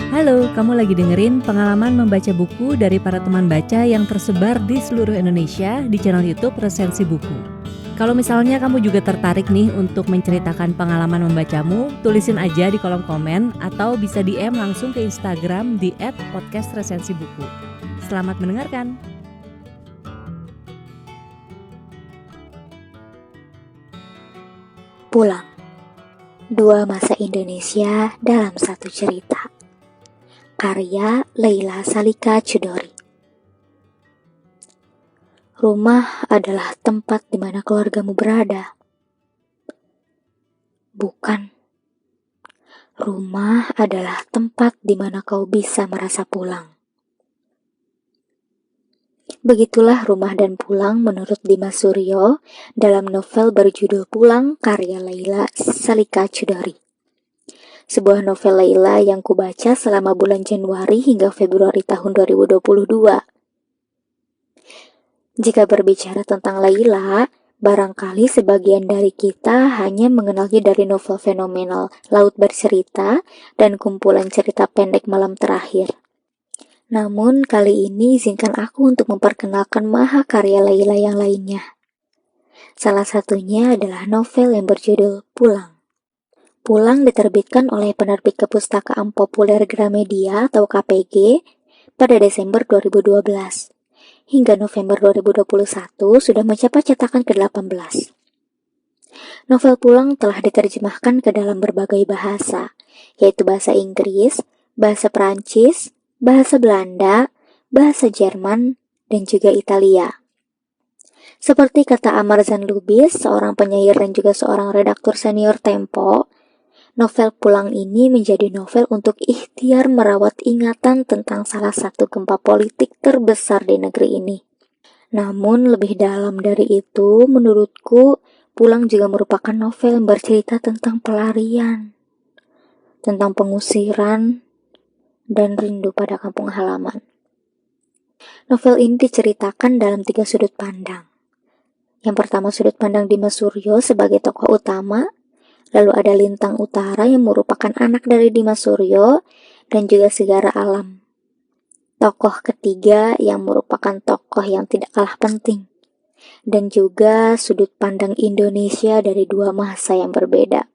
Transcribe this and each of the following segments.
Halo, kamu lagi dengerin pengalaman membaca buku dari para teman baca yang tersebar di seluruh Indonesia di channel YouTube Resensi Buku. Kalau misalnya kamu juga tertarik nih untuk menceritakan pengalaman membacamu, tulisin aja di kolom komen atau bisa DM langsung ke Instagram di @podcastresensibuku. Selamat mendengarkan. Pulang. Dua masa Indonesia dalam satu cerita. Karya Leila Salika Chudori. Rumah adalah tempat di mana keluargamu berada. Bukan. Rumah adalah tempat di mana kau bisa merasa pulang. Begitulah Rumah dan Pulang menurut Dimas Suryo dalam novel berjudul Pulang karya Leila Salika Chudori. Sebuah novel Leila yang kubaca selama bulan Januari hingga Februari tahun 2022. Jika berbicara tentang Leila, barangkali sebagian dari kita hanya mengenalnya dari novel fenomenal Laut Bercerita dan kumpulan cerita pendek Malam Terakhir. Namun kali ini izinkan aku untuk memperkenalkan mahakarya Leila yang lainnya. Salah satunya adalah novel yang berjudul Pulang. Pulang diterbitkan oleh Penerbit Kepustakaan Populer Gramedia atau KPG pada Desember 2012. Hingga November 2021 sudah mencapai cetakan ke-18. Novel Pulang telah diterjemahkan ke dalam berbagai bahasa, yaitu bahasa Inggris, bahasa Perancis, bahasa Belanda, bahasa Jerman, dan juga Italia. Seperti kata Amarzan Lubis, seorang penyair dan juga seorang redaktur senior Tempo, novel Pulang ini menjadi novel untuk ikhtiar merawat ingatan tentang salah satu gempa politik terbesar di negeri ini. Namun lebih dalam dari itu, menurutku, Pulang juga merupakan novel yang bercerita tentang pelarian, tentang pengusiran, dan rindu pada kampung halaman. Novel ini diceritakan dalam 3 sudut pandang. Yang pertama sudut pandang Dimas Suryo sebagai tokoh utama, lalu ada Lintang Utara yang merupakan anak dari Dimas Suryo dan juga Segara Alam. Tokoh ketiga yang merupakan tokoh yang tidak kalah penting. Dan juga sudut pandang Indonesia dari dua masa yang berbeda.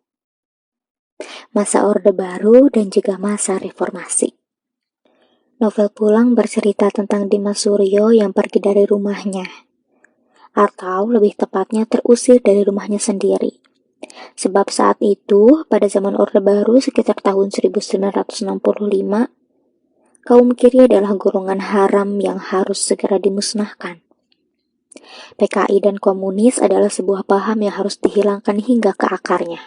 Masa Orde Baru dan juga masa Reformasi. Novel Pulang bercerita tentang Dimas Suryo yang pergi dari rumahnya. Atau lebih tepatnya terusir dari rumahnya sendiri. Sebab saat itu, pada zaman Orde Baru sekitar tahun 1965, kaum kiri adalah golongan haram yang harus segera dimusnahkan. PKI dan komunis adalah sebuah paham yang harus dihilangkan hingga ke akarnya.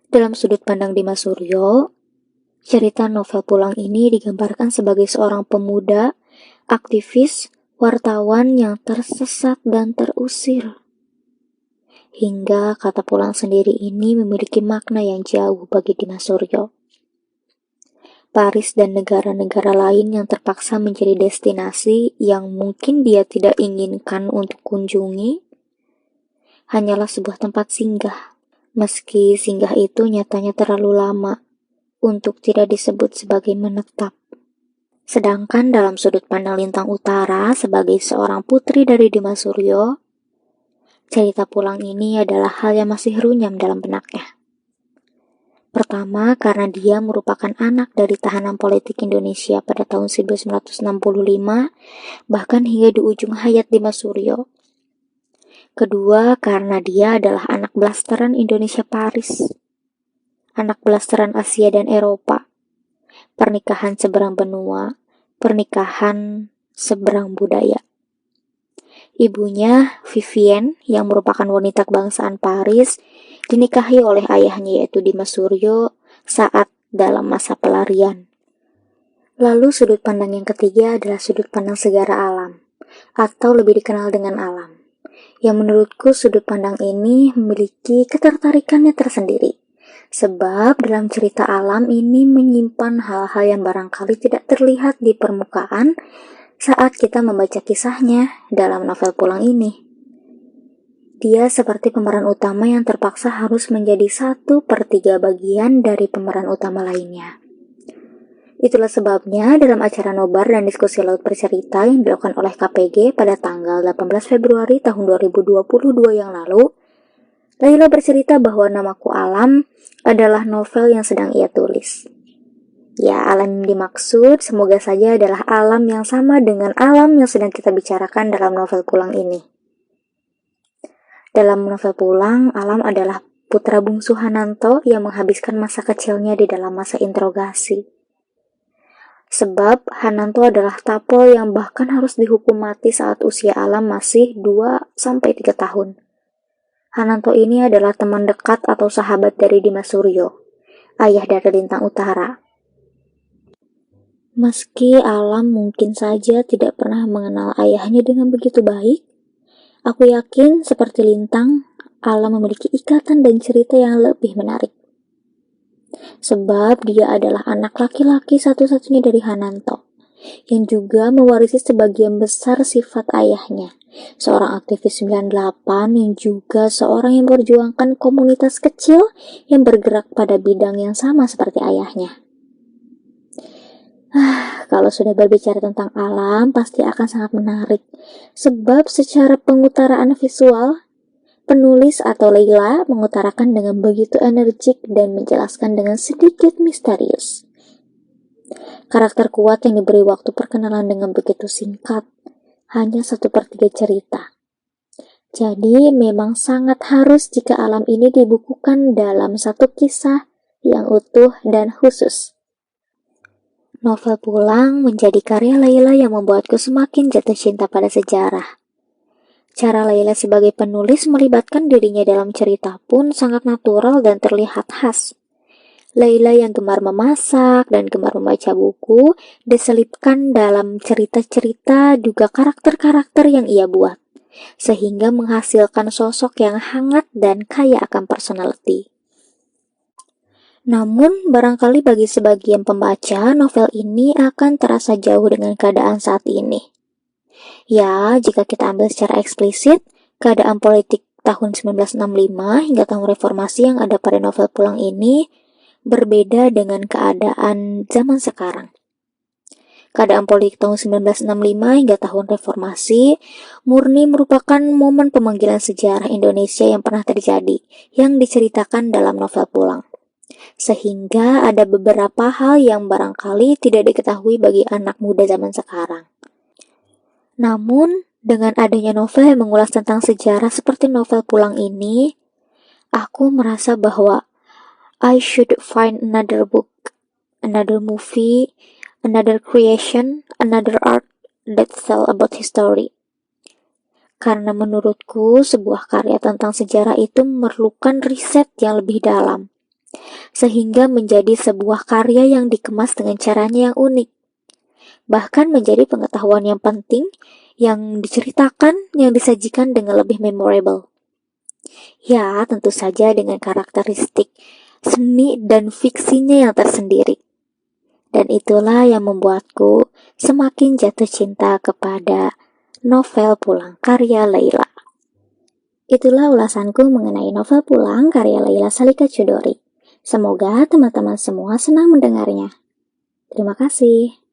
Dalam sudut pandang Dimas Suryo, cerita novel Pulang ini digambarkan sebagai seorang pemuda, aktivis, wartawan yang tersesat dan terusir. Hingga kata pulang sendiri ini memiliki makna yang jauh bagi Dimas Suryo. Paris dan negara-negara lain yang terpaksa menjadi destinasi yang mungkin dia tidak inginkan untuk kunjungi, hanyalah sebuah tempat singgah. Meski singgah itu nyatanya terlalu lama untuk tidak disebut sebagai menetap. Sedangkan dalam sudut pandang Lintang Utara sebagai seorang putri dari Dimas Suryo, cerita Pulang ini adalah hal yang masih runyam dalam benaknya. Pertama, karena dia merupakan anak dari tahanan politik Indonesia pada tahun 1965, bahkan hingga di ujung hayat Dimas Suryo. Kedua, karena dia adalah anak blasteran Indonesia Paris, anak blasteran Asia dan Eropa, pernikahan seberang benua, pernikahan seberang budaya. Ibunya, Vivienne, yang merupakan wanita kebangsaan Paris, dinikahi oleh ayahnya yaitu Dimas Suryo saat dalam masa pelarian. Lalu sudut pandang yang ketiga adalah sudut pandang Segara Alam, atau lebih dikenal dengan Alam, yang menurutku sudut pandang ini memiliki ketertarikannya tersendiri. Sebab dalam cerita Alam ini menyimpan hal-hal yang barangkali tidak terlihat di permukaan saat kita membaca kisahnya dalam novel Pulang ini. Dia seperti pemeran utama yang terpaksa harus menjadi 1/3 bagian dari pemeran utama lainnya. Itulah sebabnya dalam acara nobar dan diskusi laut bercerita yang dilakukan oleh KPG pada tanggal 18 Februari tahun 2022 yang lalu, Laila bercerita bahwa Namaku Alam adalah novel yang sedang ia tulis. Ya, alam yang dimaksud semoga saja adalah alam yang sama dengan alam yang sedang kita bicarakan dalam novel Pulang ini. Dalam novel Pulang, Alam adalah putra bungsu Hananto yang menghabiskan masa kecilnya di dalam masa interogasi. Sebab Hananto adalah tapol yang bahkan harus dihukum mati saat usia Alam masih 2-3 tahun. Hananto ini adalah teman dekat atau sahabat dari Dimas Suryo, ayah dari Lintang Utara. Meski Alam mungkin saja tidak pernah mengenal ayahnya dengan begitu baik, aku yakin seperti Lintang, Alam memiliki ikatan dan cerita yang lebih menarik. Sebab dia adalah anak laki-laki satu-satunya dari Hananto, yang juga mewarisi sebagian besar sifat ayahnya, seorang aktivis 98 yang juga seorang yang memperjuangkan komunitas kecil yang bergerak pada bidang yang sama seperti ayahnya. Kalau sudah berbicara tentang alam, pasti akan sangat menarik. Sebab secara pengutaraan visual, penulis atau Laila mengutarakan dengan begitu energik dan menjelaskan dengan sedikit misterius. Karakter kuat yang diberi waktu perkenalan dengan begitu singkat, hanya 1/3 cerita. Jadi memang sangat harus jika alam ini dibukukan dalam satu kisah yang utuh dan khusus. Novel Pulang menjadi karya Laila yang membuatku semakin jatuh cinta pada sejarah. Cara Laila sebagai penulis melibatkan dirinya dalam cerita pun sangat natural dan terlihat khas. Laila yang gemar memasak dan gemar membaca buku diselipkan dalam cerita-cerita juga karakter-karakter yang ia buat, sehingga menghasilkan sosok yang hangat dan kaya akan personality. Namun, barangkali bagi sebagian pembaca, novel ini akan terasa jauh dengan keadaan saat ini. Ya, jika kita ambil secara eksplisit, keadaan politik tahun 1965 hingga tahun reformasi yang ada pada novel Pulang ini berbeda dengan keadaan zaman sekarang. Keadaan politik tahun 1965 hingga tahun reformasi murni merupakan momen pemanggilan sejarah Indonesia yang pernah terjadi, yang diceritakan dalam novel Pulang. Sehingga ada beberapa hal yang barangkali tidak diketahui bagi anak muda zaman sekarang. Namun, dengan adanya novel yang mengulas tentang sejarah seperti novel Pulang ini, aku merasa bahwa I should find another book, another movie, another creation, another art that tell about history. Karena menurutku, sebuah karya tentang sejarah itu memerlukan riset yang lebih dalam, sehingga menjadi sebuah karya yang dikemas dengan caranya yang unik. Bahkan menjadi pengetahuan yang penting, yang diceritakan, yang disajikan dengan lebih memorable. Ya, tentu saja dengan karakteristik seni dan fiksinya yang tersendiri. Dan itulah yang membuatku semakin jatuh cinta kepada novel Pulang karya Laila. Itulah ulasanku mengenai novel Pulang karya Laila Salika Chudori. Semoga teman-teman semua senang mendengarnya. Terima kasih.